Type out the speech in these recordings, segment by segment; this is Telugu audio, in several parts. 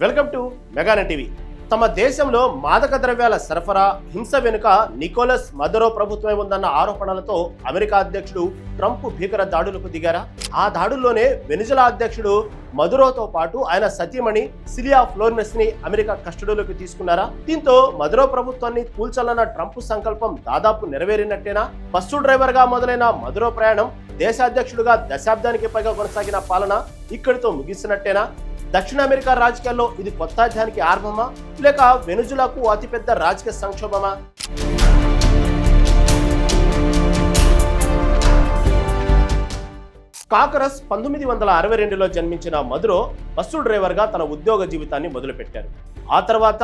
Welcome to మెగానె TV. తమ దేశంలో మాదక ద్రవ్యాల సరఫరా హింస వెనుక నికోలస్ మదురో ప్రభుత్వమే ఉందన్న ఆరోపణలతో అమెరికా అధ్యక్షుడు ట్రంప్ భీకర దాడులకు దిగారా? ఆ దాడుల్లోనే వెనిజులా అధ్యక్షుడు మదురోతో పాటు ఆయన సతీమణి సిలియా ఫ్లోరెన్స్ ని అమెరికా కస్టడీలోకి తీసుకున్నారా? దీంతో మదురో ప్రభుత్వాన్ని కూల్చాలన్న ట్రంప్ సంకల్పం దాదాపు నెరవేరినట్టేనా? బస్సు డ్రైవర్ గా మొదలైన మదురో ప్రయాణం దేశాధ్యక్షుడుగా దశాబ్దానికి పైగా కొనసాగిన పాలన ఇక్కడితో ముగిసినట్టేనా? దక్షిణ అమెరికా రాజకీయాల్లో ఇది కొత్త అధ్యాయానికి ఆరంభమా, లేక వెనుజులాకు అతిపెద్ద రాజకీయ సంక్షోభమా? కాకరస్ 1962లో జన్మించిన మదురో బస్సు డ్రైవర్గా తన ఉద్యోగ జీవితాన్ని మొదలుపెట్టారు. ఆ తర్వాత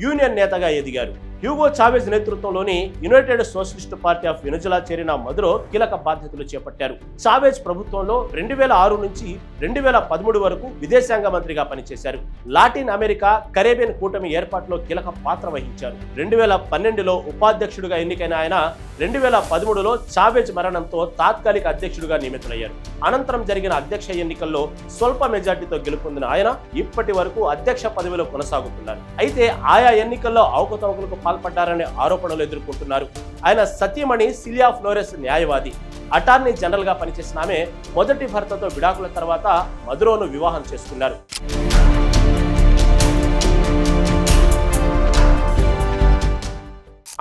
యూనియన్ నేతగా ఎదిగారు. హ్యూగో చావెజ్ నేతృత్వంలోని United socialist party of Venezuela చేరిన మదురో కీలక బాధ్యతలు చేపట్టారు. చావెజ్ ప్రభుత్వంలో 2006 నుంచి 2013 వరకు విదేశాంగ మంత్రిగా పనిచేశారు. లాటిన్ అమెరికా కరేబియన్ కూటమి ఏర్పాటులో కీలక పాత్ర వహించారు. 2012లో ఉపాధ్యక్షుడిగా ఎన్నికైన ఆయన 2013లో చావెజ్ మరణంతో తాత్కాలిక అధ్యక్షుడిగా నియమితులయ్యారు. అనంతరం జరిగిన అధ్యక్ష ఎన్నికల్లో స్వల్ప మెజార్టీతో గెలుపొందిన ఆయన ఇప్పటి వరకు అధ్యక్ష పదవిలో కొనసాగుతున్నారు. అయితే ఆయా ఎన్నికల్లో అవకతవకలకు పాల్పడ్డారనే ఆరోపణలు ఎదుర్కొంటున్నారు. ఆయన సతీమణి సిలియా ఫ్లోరెన్స్ న్యాయవాది. అటార్నీ జనరల్ గా పనిచేసిన ఆమె మొదటి భర్తతో విడాకుల తర్వాత మదురోను వివాహం చేసుకున్నారు.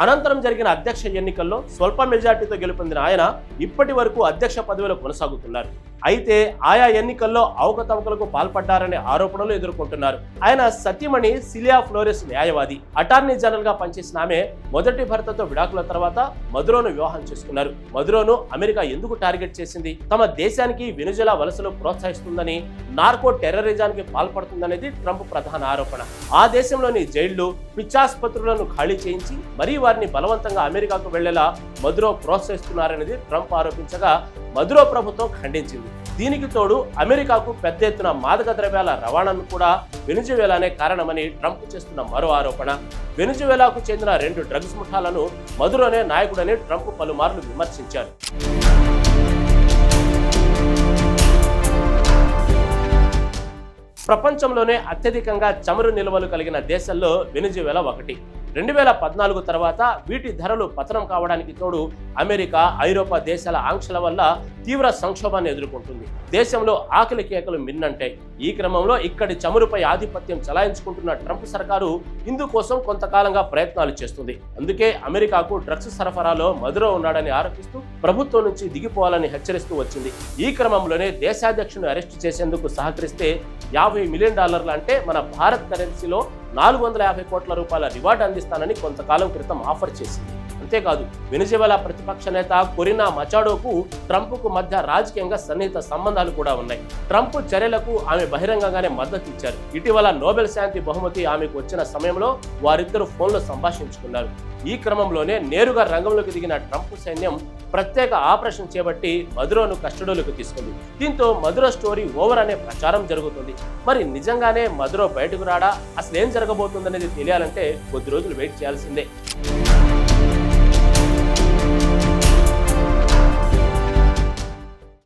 అనంతరం జరిగిన అధ్యక్ష ఎన్నికల్లో స్వల్ప మెజార్టీతో గెలుపొందిన ఆయన ఇప్పటి వరకు అధ్యక్ష పదవిలో కొనసాగుతున్నారు. అయితే ఆయా ఎన్నికల్లో అవకతవకలకు పాల్పడ్డారనే ఆరోపణలు ఎదుర్కొంటున్నారు. ఆయన సతీమణి సిలియా ఫ్లోరెన్స్ న్యాయవాది. అటార్నీ జనరల్ గా పనిచేసిన ఆమె మొదటి భర్తతో విడాకుల తర్వాత మదురోను వివాహం చేసుకున్నారు. మదురోను అమెరికా ఎందుకు టార్గెట్ చేసింది? తమ దేశానికి వెనుజులా వలసలు ప్రోత్సహిస్తుందని, నార్కో టెర్రరిజానికి పాల్పడుతుందనేది ట్రంప్ ప్రధాన ఆరోపణ. ఆ దేశంలోని జైళ్లు, పిచ్చాసుపత్రులను ఖాళీ చేయించి మరీ వారిని బలవంతంగా అమెరికాకు వెళ్లేలా మదురో ప్రోత్సహిస్తున్నారనేది ట్రంప్ ఆరోపించగా మదురో ప్రభుత్వం ఖండించింది. దీనికి తోడు అమెరికాకు పెద్ద ఎత్తున మాదక ద్రవ్యాల రవాణాను కూడా వెనుజువేలానే కారణమని ట్రంప్ చేస్తున్న మరో ఆరోపణ. వెనుజువేలాకు చెందిన 2 డ్రగ్స్ ముఠాలను మదురోనే నాయకుడని ట్రంప్ పలుమార్లు విమర్శించారు. ప్రపంచంలోనే అత్యధికంగా చమురు నిల్వలు కలిగిన దేశాల్లో వెనుజువేలా ఒకటి. 2014 తర్వాత వీటి ధరలు పతనం కావడానికి తోడు అమెరికా, ఐరోపా దేశాల ఆంక్షల వల్ల తీవ్ర సంక్షోభాన్ని ఎదుర్కొంటుంది. దేశంలో ఆకలి కేకలు మిన్నంటాయి. ఈ క్రమంలో ఇక్కడి చమురుపై ఆధిపత్యం చలాయించుకుంటున్న ట్రంప్ సర్కారు ఇందుకోసం కొంతకాలంగా ప్రయత్నాలు చేస్తుంది. అందుకే అమెరికాకు డ్రగ్స్ సరఫరాలో మదురో ఉన్నాడని ఆరోపిస్తూ ప్రభుత్వం నుంచి దిగిపోవాలని హెచ్చరిస్తూ వచ్చింది. ఈ క్రమంలోనే దేశాధ్యక్షుని అరెస్టు చేసేందుకు సహకరిస్తే $50 మిలియన్ అంటే మన భారత్ కరెన్సీలో 450 కోట్ల రూపాయల రివార్డు అందిస్తానని కొంతకాలం క్రితం ఆఫర్ చేసింది. అంతేకాదు, వెనుజువేలా ప్రతిపక్ష నేత కొరినా మచాడోకు ట్రంప్కు మధ్య రాజకీయంగా సన్నిహిత సంబంధాలు కూడా ఉన్నాయి. ట్రంప్ చర్యలకు ఆమె బహిరంగంగానే మద్దతు ఇచ్చారు. ఇటీవల నోబెల్ శాంతి బహుమతి ఆమెకు వచ్చిన సమయంలో వారిద్దరూ ఫోన్లో సంభాషించుకున్నారు. ఈ క్రమంలోనే నేరుగా రంగంలోకి దిగిన ట్రంప్ సైన్యం ప్రత్యేక ఆపరేషన్ చేపట్టి మదురోను కస్టడీలోకి తీసుకుంది. దీంతో మదురో స్టోరీ ఓవర్ అనే ప్రచారం జరుగుతుంది. మరి నిజంగానే మదురో బయటకు రాడా? అసలు ఏం జరగబోతుందనేది తెలియాలంటే కొద్ది రోజులు వెయిట్ చేయాల్సిందే.